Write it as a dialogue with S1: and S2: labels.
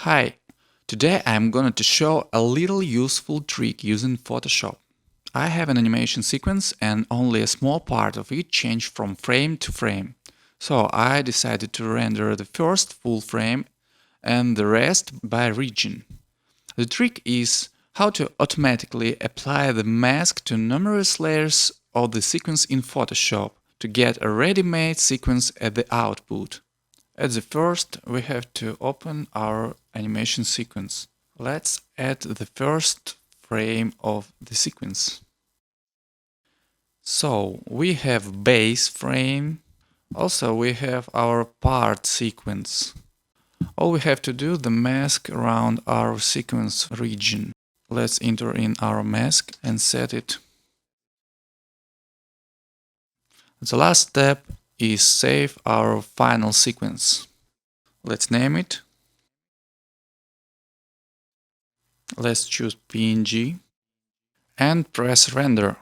S1: Hi, today I'm going to show a little useful trick using Photoshop. I have an animation sequence and only a small part of it changed from frame to frame. So I decided to render the first full frame and the rest by region. The trick is how to automatically apply the mask to numerous layers of the sequence in Photoshop to get a ready-made sequence at the output. At the first, we have to open our animation sequence. Let's add the first frame of the sequence. So we have base frame. Also we have our part sequence. All we have to do the mask around our sequence region. Let's enter in our mask and set it. The last step is save our final sequence. Let's name it. Let's choose PNG and press render.